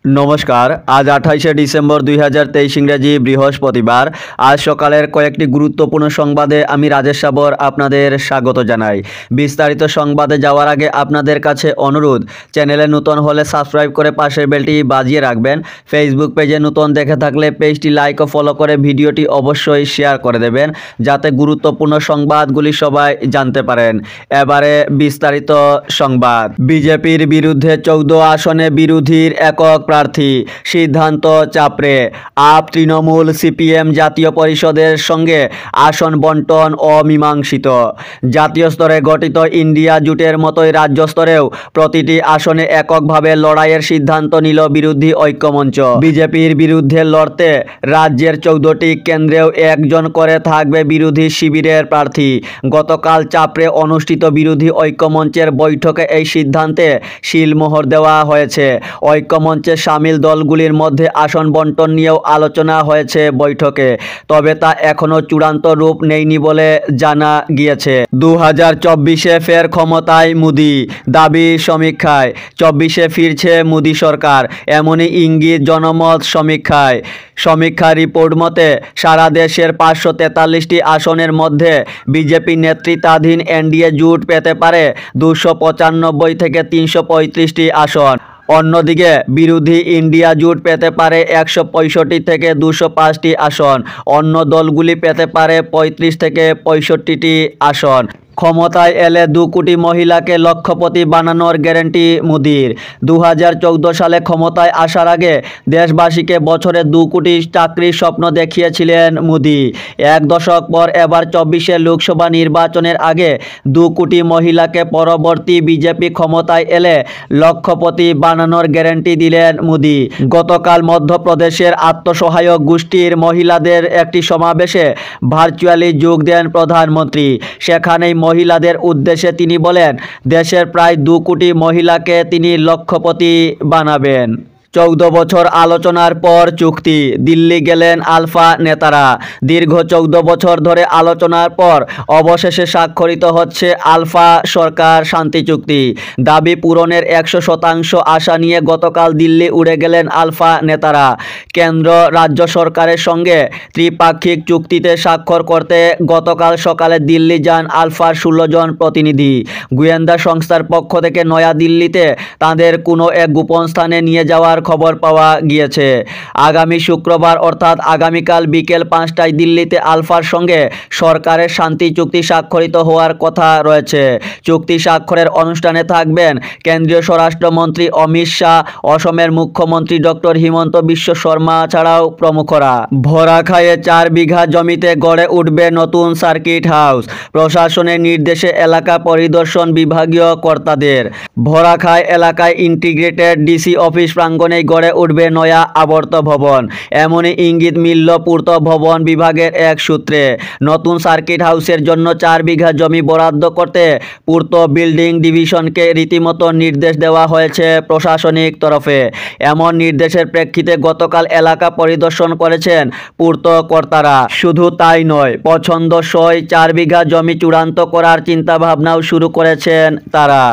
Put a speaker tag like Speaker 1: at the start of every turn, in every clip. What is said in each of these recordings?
Speaker 1: নমস্কার। আজ 28শে ডিসেম্বর 2023 ইংরেজি বৃহস্পতিবার। আজ সকালের কয়েকটি গুরুত্বপূর্ণ সংবাদে আমি রাজেশ সাবর আপনাদের স্বাগত জানাই। বিস্তারিত সংবাদে যাওয়ার আগে আপনাদের কাছে অনুরোধ, চ্যানেলে নতুন হলে সাবস্ক্রাইব করে পাশের বেলটি বাজিয়ে রাখবেন। ফেসবুক পেজে নতুন দেখে থাকলে পেজটি লাইক ও ফলো করে ভিডিওটি অবশ্যই শেয়ার করে দেবেন, যাতে গুরুত্বপূর্ণ সংবাদগুলি সবাই জানতে পারেন। এবারে বিস্তারিত সংবাদ। বিজেপির বিরুদ্ধে 14 আসনে বিরোধীর একক প্রার্থী, সিদ্ধান্ত চাপড়ে। আপ, তৃণমূল, সিপিএম জাতীয় পরিষদের সঙ্গে আসন বন্টন অমীমাংসিত। জাতীয় স্তরে গঠিত ইন্ডিয়া জোটের মতোই রাজ্য স্তরেও প্রতিটি আসনে এককভাবে লড়াইয়ের সিদ্ধান্ত নিল বিরোধী ঐক্যমঞ্চ। বিজেপির বিরুদ্ধে লড়তে রাজ্যের 14টি কেন্দ্রেও একজন করে থাকবে বিরোধী শিবিরের প্রার্থী। গতকাল চাপড়ে অনুষ্ঠিত বিরোধী ঐক্যমঞ্চের বৈঠকে এই সিদ্ধান্তে সিলমোহর দেওয়া হয়েছে। ঐক্যমঞ্চে সামিল দলগুলির মধ্যে আসন বন্টন নিয়েও আলোচনা হয়েছে বৈঠকে, তবে তা এখনও চূড়ান্ত রূপ নেয়নি বলে জানা গিয়েছে। 2024-এ ফের ক্ষমতায় মোদি, দাবি সমীক্ষায়। 24-এ ফিরছে মোদি সরকার, এমনই ইঙ্গিত জনমত সমীক্ষায়। সমীক্ষা রিপোর্ট মতে সারা দেশের 543টি আসনের মধ্যে বিজেপি নেতৃত্বাধীন এনডিএ জোট পেতে পারে 295 থেকে 335টি আসন। অন্যদিকে বিরোধী ইন্ডিয়া জোট পেতে পারে 165 থেকে 205টি আসন। অন্য দলগুলি পেতে পারে 35 থেকে 65টি আসন। ক্ষমতায় এলে 2 কোটি মহিলাকে লক্ষপতি বানানোর গ্যারান্টি মোদির। 2014 সালে ক্ষমতায় আসার আগে দেশবাসীকে বছরে 2 কোটি চাকরির স্বপ্ন দেখিয়েছিলেন মোদি। এক দশক পর এবার 24-এর লোকসভা নির্বাচনের আগে 2 কোটি মহিলাকে পরবর্তী বিজেপি ক্ষমতায় এলে লক্ষপতি বানানোর গ্যারান্টি দিলেন মোদি। গতকাল মধ্যপ্রদেশের আত্মসহায়ক গোষ্ঠীর মহিলাদের একটি সমাবেশে ভার্চুয়ালি যোগ দেন প্রধানমন্ত্রী। সেখানেই মহিলাদের উদ্দেশ্যে তিনি বলেন, দেশের প্রায় 2 কোটি মহিলাকে তিনি লক্ষপতি বানাবেন। 14 বছর আলোচনার পর চুক্তি, দিল্লি গেলেন আলফা নেতারা। দীর্ঘ 14 বছর ধরে আলোচনার পর অবশেষে স্বাক্ষরিত হচ্ছে আলফা সরকার শান্তি চুক্তি। দাবি পূরণের 100% আশা নিয়ে গতকাল দিল্লি উড়ে গেলেন আলফা নেতারা। কেন্দ্র রাজ্য সরকারের সঙ্গে ত্রিপাক্ষিক চুক্তিতে স্বাক্ষর করতে গতকাল সকালে দিল্লি যান আলফার 16 জন প্রতিনিধি। গোয়েন্দা সংস্থার পক্ষ থেকে নয়াদিল্লিতে তাঁদের কোনো এক গোপন স্থানে নিয়ে যাওয়ার খবর পাওয়া গিয়েছে। আগামী শুক্রবার অর্থাৎ আগামীকাল বিকেল 5টায় দিল্লিতে আলফার সঙ্গে সরকারের শান্তি চুক্তি স্বাক্ষরিত হওয়ার কথা রয়েছে। চুক্তি স্বাক্ষরের অনুষ্ঠানে থাকবেন কেন্দ্রীয় স্বরাষ্ট্রমন্ত্রী অমিত শাহ, অসমের মুখ্যমন্ত্রী ডক্টর হিমন্ত বিশ্ব শর্মা ছাড়াও প্রমুখরা। ভরাখায়ে 4 বিঘা জমিতে গড়ে উঠবে নতুন সার্কিট হাউস। প্রশাসনের নির্দেশে এলাকা পরিদর্শন বিভাগীয় কর্তাদের। ভরাখায় এলাকায় ইন্টিগ্রেটেড ডিসি অফিস প্রাঙ্গণে গড়ে উঠবে নয়া আবর্ত ভবন, এমনই ইঙ্গিত মিলল পূর্ত ভবন বিভাগের এক সূত্রে। নতুন সার্কিট হাউসের জন্য 4 বিঘা জমি বরাদ্দ করতে পূর্ত বিল্ডিং ডিভিশনকে রীতিমতো নির্দেশ দেওয়া হয়েছে প্রশাসনিক তরফে। এমন নির্দেশের প্রেক্ষিতে গতকাল এলাকা পরিদর্শন করেছেন পূর্ত কর্তারা। শুধু তাই নয়, পছন্দসই 4 বিঘা জমি চূড়ান্ত করার চিন্তাভাবনাও শুরু করেছেন তারা।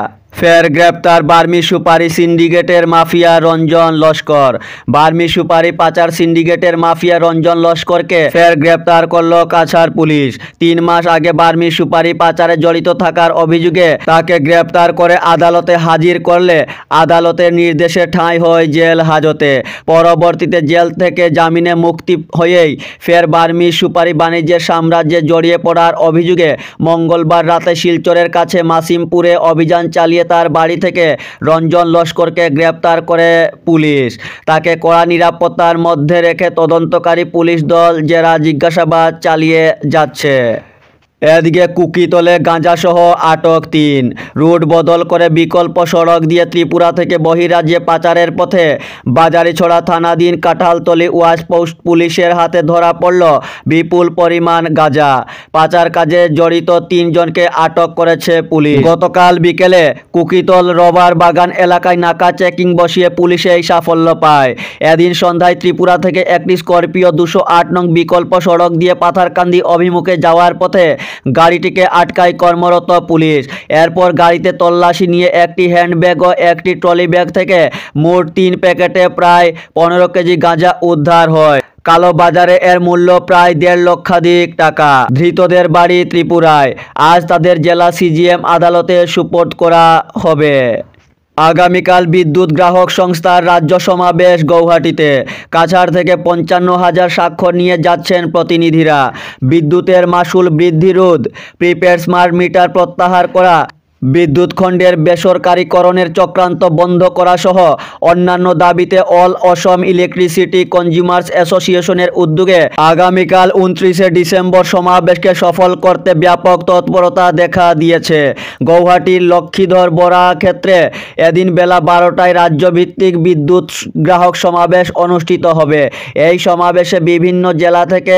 Speaker 1: ফের গ্রেপ্তার বার্মি সুপারি সিন্ডিকেটের মাফিয়া রঞ্জন লস্কর। বার্মি সুপারি পাচার সিন্ডিকেটের মাফিয়া রঞ্জন লস্করকে ফের গ্রেপ্তার করল কাছাড় পুলিশ। 3 মাস আগে বার্মি সুপারি পাচারে জড়িত থাকার অভিযোগে তাকে গ্রেপ্তার করে আদালতে হাজির করলে আদালতের নির্দেশে ঠাঁই হয় জেল হাজতে। পরবর্তীতে জেল থেকে জামিনে মুক্তি হয়েই ফের বার্মি সুপারি বাণিজ্যের সাম্রাজ্যে জড়িয়ে পড়ার অভিযোগে মঙ্গলবার রাতে শিলচরের কাছে মাসিমপুরে অভিযান চালিয়ে তার বাড়ি থেকে রঞ্জন লস্করকে গ্রেপ্তার করে পুলিশ। তাকে কড়া নিরাপত্তার মধ্যে রেখে তদন্তকারী পুলিশ দল জেরা জিজ্ঞাসাবাদ চালিয়ে যাচ্ছে। এদিকে কুকিতলে গাঁজাসহ আটক 3। রুট বদল করে বিকল্প সড়ক দিয়ে ত্রিপুরা থেকে বহিরাজ্যে পাচারের পথে বাজারিছড়া থানাধীন কাঁঠালতলী ওয়াচপোস্ট পুলিশের হাতে ধরা পড়ল বিপুল পরিমাণ গাঁজা। পাচার কাজে জড়িত 3 জনকে আটক করেছে পুলিশ। গতকাল বিকেলে কুকিতল রবার বাগান এলাকায় নাকা চেকিং বসিয়ে পুলিশ এই সাফল্য পায়। এদিন সন্ধ্যায় ত্রিপুরা থেকে একটি স্করপিও 208 নং বিকল্প সড়ক দিয়ে পাথারকান্দি অভিমুখে যাওয়ার পথে গাড়িটিকে আটকায় কর্মরত পুলিশ। এরপর গাড়িতে তল্লাশি নিয়ে একটি হ্যান্ডব্যাগ ও একটি ট্রলি ব্যাগ থেকে মোট 3 প্যাকেটে প্রায় 15 কেজি গাঁজা উদ্ধার হয়। কালো বাজারে এর মূল্য প্রায় 1.5 লক্ষাধিক টাকা। ধৃতদের বাড়ি ত্রিপুরায়। আজ তাদের জেলা সিজিএম আদালতে সোপর্দ করা হবে। আগামীকাল বিদ্যুৎ গ্রাহক সংস্থার রাজ্য সমাবেশ গৌহাটিতে। কাছাড় থেকে 55,000 স্বাক্ষর নিয়ে যাচ্ছেন প্রতিনিধিরা। বিদ্যুতের মাশুল বৃদ্ধি রোধ, প্রিপেড স্মার্ট মিটার প্রত্যাহার করা, বিদ্যুৎ খণ্ডের বেসরকারীকরণের চক্রান্ত বন্ধ করা সহ অন্যান্য দাবিতে অল অসম ইলেকট্রিসিটি কনজিউমার্স অ্যাসোসিয়েশনের উদ্যোগে আগামীকাল 29শে ডিসেম্বর সমাবেশকে সফল করতে ব্যাপক তৎপরতা দেখা দিয়েছে। গৌহাটির লক্ষ্মীধর বরা ক্ষেত্রে এদিন বেলা 12টায় রাজ্যভিত্তিক বিদ্যুৎ গ্রাহক সমাবেশ অনুষ্ঠিত হবে। এই সমাবেশে বিভিন্ন জেলা থেকে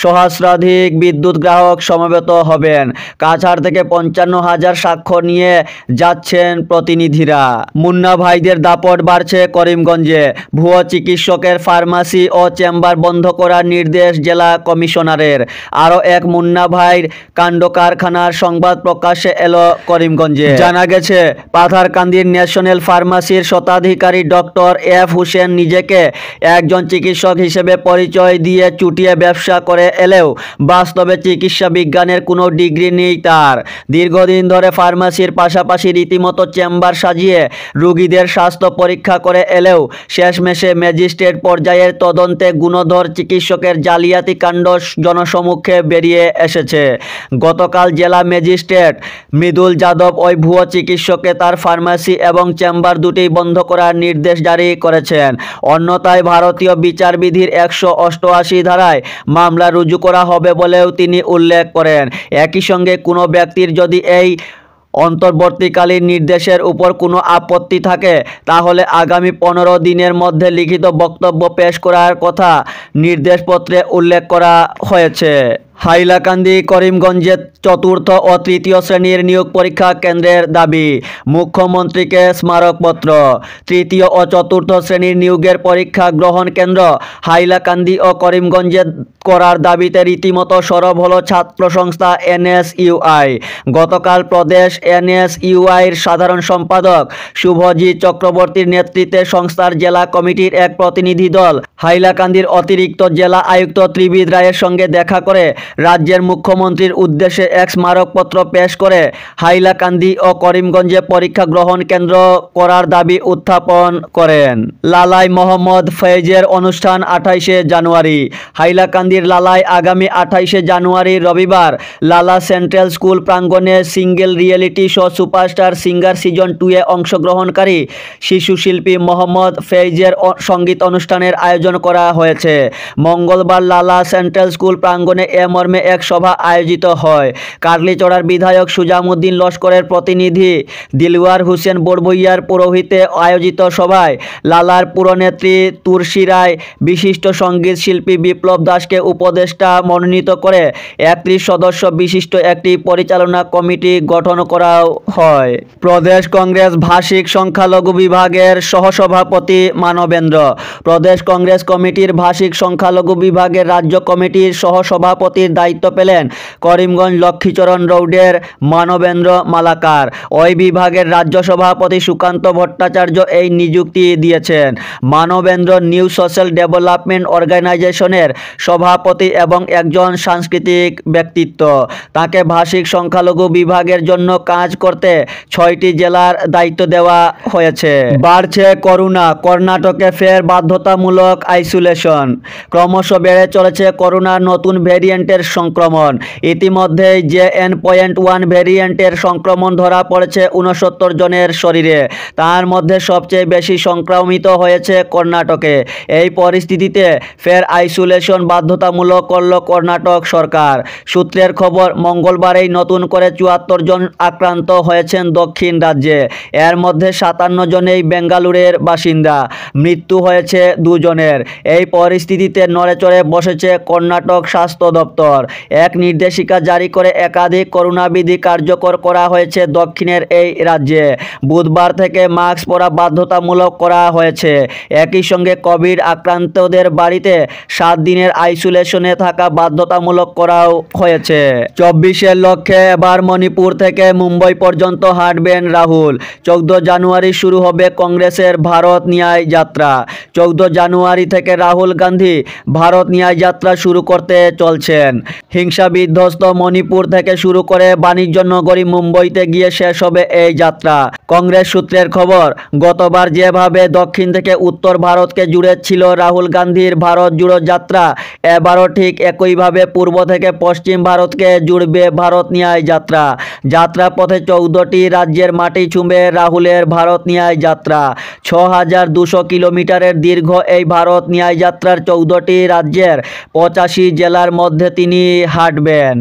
Speaker 1: সহস্রাধিক বিদ্যুৎ গ্রাহক সমবেত হবেন। কাছাড় থেকে 55,000 স্বাক্ষর নিয়ে যাচ্ছেন প্রতিনিধিরা। মুন্না ভাইদের দাপট বাড়ছে করিমগঞ্জে। ভুয়ো চিকিৎসকের ফার্মাসি ও চেম্বার বন্ধ করার নির্দেশ জেলা কমিশনারের। আরও এক মুন্না ভাইয়ের কাণ্ড কারখানার সংবাদ প্রকাশ্যে এলো করিমগঞ্জে। জানা গেছে, পাথারকান্দির ন্যাশনাল ফার্মাসির স্বত্বাধিকারী ডক্টর এফ হুসেন নিজেকে একজন চিকিৎসক হিসেবে পরিচয় দিয়ে চুটিয়ে ব্যবসা করে এলেও বাস্তবে চিকিৎসা বিজ্ঞানের কোনো ডিগ্রি নেই তার। দীর্ঘদিন ধরে ফার্মাসির পাশাপাশি রীতিমতো চেম্বার সাজিয়ে রোগীদের স্বাস্থ্য পরীক্ষা করে এলেও শেষমেশে ম্যাজিস্ট্রেট পর্যায়ের তদন্তে গুণধর চিকিৎসকের জালিয়াতি কাণ্ড জনসমক্ষে বেরিয়ে এসেছে। গতকাল জেলা ম্যাজিস্ট্রেট মৃদুল যাদব ওই ভুয়ো চিকিৎসককে তার ফার্মাসি এবং চেম্বার দুটি বন্ধ করার নির্দেশ জারি করেছেন। অন্যথায় ভারতীয় বিচারবিধির 188 ধারায় মামলা রুজু করা হবে বলেও তিনি উল্লেখ করেন। একই সঙ্গে কোনো ব্যক্তির যদি এই অন্তর্বর্তীকালীন নির্দেশের উপর কোনো আপত্তি থাকে তাহলে আগামী 15 দিনের মধ্যে লিখিত বক্তব্য পেশ করার কথা নির্দেশপত্রে উল্লেখ করা হয়েছে। হাইলাকান্দি করিমগঞ্জে চতুর্থ ও তৃতীয় শ্রেণীর নিয়োগ পরীক্ষা কেন্দ্রের দাবি। মুখ্যমন্ত্রীকে স্মারকপত্র। তৃতীয় ও চতুর্থ শ্রেণীর নিয়োগের পরীক্ষা গ্রহণ কেন্দ্র হাইলাকান্দি ও করিমগঞ্জে করার দাবিতে রীতিমতো সরব হলো ছাত্র সংস্থা এনএসইউআই। গতকাল প্রদেশ এনএসইউআইয়ের সাধারণ সম্পাদক শুভজিৎ চক্রবর্তীর নেতৃত্বে সংস্থার জেলা কমিটির এক প্রতিনিধি দল হাইলাকান্দির অতিরিক্ত জেলা আয়ুক্ত ত্রিবিদ রায়ের সঙ্গে দেখা করে রাজ্যের মুখ্যমন্ত্রীর উদ্দেশ্যে এক স্মারকপত্র পেশ করে হাইলাকান্দি ও করিমগঞ্জে পরীক্ষা গ্রহণ কেন্দ্র করার দাবি উত্থাপন করেন। লালাই মোহাম্মদ ফয়েজের অনুষ্ঠান 28শে জানুয়ারি। হাইলাকান্দির লালায় আগামী 28শে জানুয়ারি রবিবার লালা সেন্ট্রাল স্কুল প্রাঙ্গণে single reality show superstar singer season 2 এ অংশগ্রহণকারী শিশু শিল্পী মোহাম্মদ ফয়েজের সঙ্গীত অনুষ্ঠানের আয়োজন করা হয়েছে। মঙ্গলবার লালা সেন্ট্রাল স্কুল প্রাঙ্গণে এ মর্মে এক সভা আয়োজিত হয়। কাটলিচড়ার বিধায়ক সুজামউদ্দিন লস্করের প্রতিনিধি দিলওয়ার হোসেন বড়ভূইয়ার পৌরোহিত্যে আয়োজিত সভায় লালার পুরনেত্রী তুলসী রায় বিশিষ্ট সঙ্গীত শিল্পী বিপ্লব দাসকে উপদেষ্টা মনোনীত করে 31 সদস্য বিশিষ্ট একটি পরিচালনা কমিটি গঠন করা হয়। প্রদেশ কংগ্রেস ভাষিক সংখ্যালঘু বিভাগের সহসভাপতি মানবেন্দ্র। প্রদেশ কংগ্রেস কমিটির ভাষিক সংখ্যালঘু বিভাগের রাজ্য কমিটির সহসভাপতির দায়িত্ব পেলেন করিমগঞ্জ লক্ষ্মীচরণ রোডের মানবেন্দ্র মালাকার। ওই বিভাগের রাজ্য সভাপতি সুকান্ত ভট্টাচার্য এই নিযুক্তি দিয়েছেন। মানবেন্দ্র নিউ সোশ্যাল ডেভেলপমেন্ট অর্গানাইজেশনের সভাপতি এবং একজন সাংস্কৃতিক ব্যক্তিত্ব। তাকে ভাষিক সংখ্যালঘু বিভাগের জন্য কাজ করতে 6টি জেলার দায়িত্ব দেওয়া হয়েছে। বাড়ছে করোনা। কর্ণাটকে ফের বাধ্যতামূলক আইসোলেশন। ক্রমশ বেড়ে চলেছে করোনার নতুন ভ্যারিয়েন্টের সংক্রমণ। ইতিমধ্যেই JN.1 ভ্যারিয়েন্টের সংক্রমণ ধরা পড়েছে 69 জনের শরীরে। তার মধ্যে সবচেয়ে বেশি সংক্রমিত হয়েছে কর্ণাটকে। এই পরিস্থিতিতে ফের আইসোলেশন বাধ্যতামূলক করল কর্ণাটক সরকার। সূত্রের খবর, মঙ্গলবারেই নতুন করে 74 জন আক্রান্ত হয়েছেন দক্ষিণ রাজ্যে। এর মধ্যে 57 জনেই বেঙ্গালুরের বাসিন্দা। মৃত্যু হয়েছে 2 জনের। এই পরিস্থিতিতে নড়েচড়ে বসেছে কর্ণাটক স্বাস্থ্য দপ্তর। দপ্তর এক নির্দেশিকা জারি করে একাধিক করোনাবিধি কার্যকর করা হয়েছে দক্ষিণের এই রাজ্যে। বুধবার থেকে মাস্ক পরা বাধ্যতামূলক করা হয়েছে। একই সঙ্গে কোভিড আক্রান্তদের বাড়িতে 7 দিনের আইসোলেশনে থাকা বাধ্যতামূলক করাও হয়েছে। 24-এর লক্ষ্যে এবার মণিপুর থেকে মুম্বই পর্যন্ত হাঁটবেন রাহুল। 14 জানুয়ারি শুরু হবে কংগ্রেসের ভারত ন্যায় যাত্রা। 14 জানুয়ারি থেকে রাহুল গান্ধী ভারত ন্যায় যাত্রা শুরু করতে চলছেন। হিংসা বিধ্বস্ত মণিপুর থেকে শুরু করে বাণিজ্য নগরী মুম্বইতে গিয়ে শেষ হবে এই যাত্রা। কংগ্রেস সূত্রের খবর, গতবার যেভাবে দক্ষিণ থেকে উত্তর ভারতকে জুড়েছিল রাহুল গান্ধীর ভারত জুড়ো যাত্রা, এবারও ঠিক একইভাবে পূর্ব থেকে পশ্চিম ভারতকে জুড়বে ভারত ন্যায় যাত্রা। যাত্রা পথে 14টি রাজ্যের মাটি ছুঁবে রাহুলের ভারত ন্যায় যাত্রা। 6200 কিলোমিটারের দীর্ঘ এই ভারত ন্যায় যাত্রার 14টি রাজ্যের 85 জেলার মধ্যে তিনি হাঁটবেন।